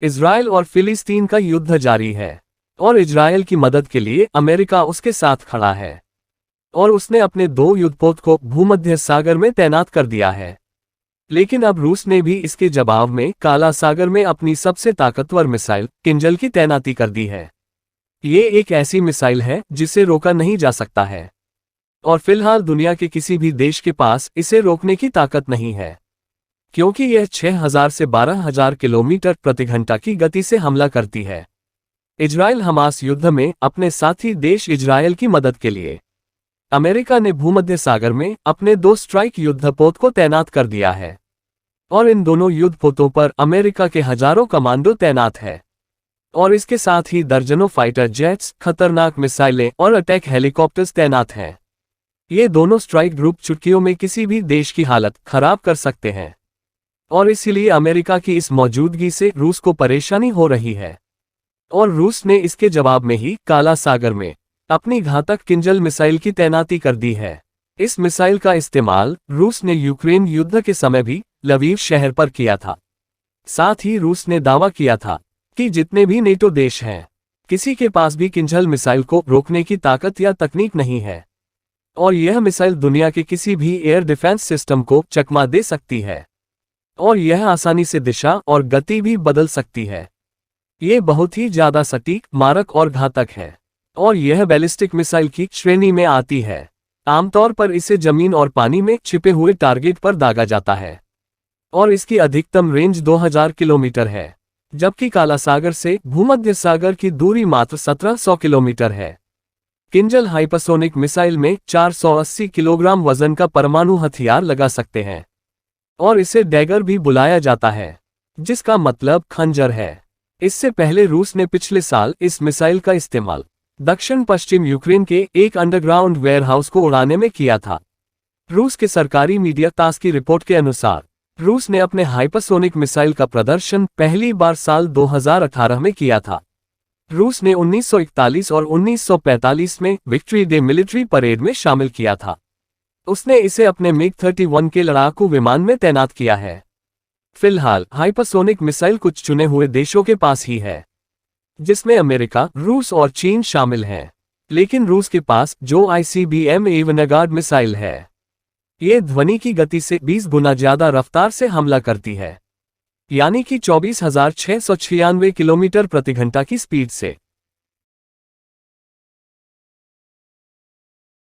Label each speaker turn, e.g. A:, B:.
A: Israel और फिलिस्तीन का युद्ध जारी है और इजराइल की मदद के लिए अमेरिका उसके साथ खड़ा है और उसने अपने 2 युद्धपोत को भूमध्य सागर में तैनात कर दिया है। लेकिन अब रूस ने भी इसके जवाब में काला सागर में अपनी सबसे ताकतवर मिसाइल किंजल की तैनाती कर दी है। ये एक ऐसी मिसाइल है जिसे रोका नहीं जा सकता है और फिलहाल दुनिया के किसी भी देश के पास इसे रोकने की ताकत नहीं है, क्योंकि यह 6000 से 12000 किलोमीटर प्रति घंटा की गति से हमला करती है। इजराइल हमास युद्ध में अपने साथी देश इजराइल की मदद के लिए अमेरिका ने भूमध्य सागर में अपने 2 स्ट्राइक युद्धपोत को तैनात कर दिया है और इन दोनों युद्धपोतों पर अमेरिका के हजारों कमांडो तैनात है और इसके साथ ही दर्जनों फाइटर जेट्स, खतरनाक मिसाइलें और अटैक हेलीकॉप्टर्स तैनात हैं। ये दोनों स्ट्राइक ग्रुप चुटकियों में किसी भी देश की हालत खराब कर सकते हैं और इसीलिए अमेरिका की इस मौजूदगी से रूस को परेशानी हो रही है और रूस ने इसके जवाब में ही काला सागर में अपनी घातक किंजल मिसाइल की तैनाती कर दी है। इस मिसाइल का इस्तेमाल रूस ने यूक्रेन युद्ध के समय भी लवीव शहर पर किया था। साथ ही रूस ने दावा किया था कि जितने भी नेटो देश हैं, किसी के पास भी किंजल मिसाइल को रोकने की ताकत या तकनीक नहीं है और यह मिसाइल दुनिया के किसी भी एयर डिफेंस सिस्टम को चकमा दे सकती है और यह आसानी से दिशा और गति भी बदल सकती है। ये बहुत ही ज्यादा सटीक, मारक और घातक है और यह बैलिस्टिक मिसाइल की श्रेणी में आती है। आमतौर पर इसे जमीन और पानी में छिपे हुए टारगेट पर दागा जाता है और इसकी अधिकतम रेंज 2000 किलोमीटर है, जबकि काला सागर से भूमध्य सागर की दूरी मात्र 1700 किलोमीटर है। किंजल हाइपरसोनिक मिसाइल में 480 किलोग्राम वजन का परमाणु हथियार लगा सकते हैं और इसे डैगर भी बुलाया जाता है, जिसका मतलब खंजर है। इससे पहले रूस ने पिछले साल इस मिसाइल का इस्तेमाल दक्षिण पश्चिम यूक्रेन के एक अंडरग्राउंड वेयरहाउस को उड़ाने में किया था। रूस के सरकारी मीडिया तास की रिपोर्ट के अनुसार रूस ने अपने हाइपरसोनिक मिसाइल का प्रदर्शन पहली बार साल 2018 में किया था। रूस ने 1941 और 1945 में विक्ट्री डे मिलिट्री परेड में शामिल किया था। उसने इसे अपने मिग-31 के लड़ाकू विमान में तैनात किया है। फिलहाल हाइपरसोनिक मिसाइल कुछ चुने हुए देशों के पास ही है, जिसमें अमेरिका, रूस और चीन शामिल हैं। लेकिन रूस के पास जो ICBM-A वैनगार्ड मिसाइल है, ये ध्वनि की गति से 20 गुना ज्यादा रफ्तार से हमला करती है, यानी कि 24,696 किलोमीटर प्रति घंटा की स्पीड से।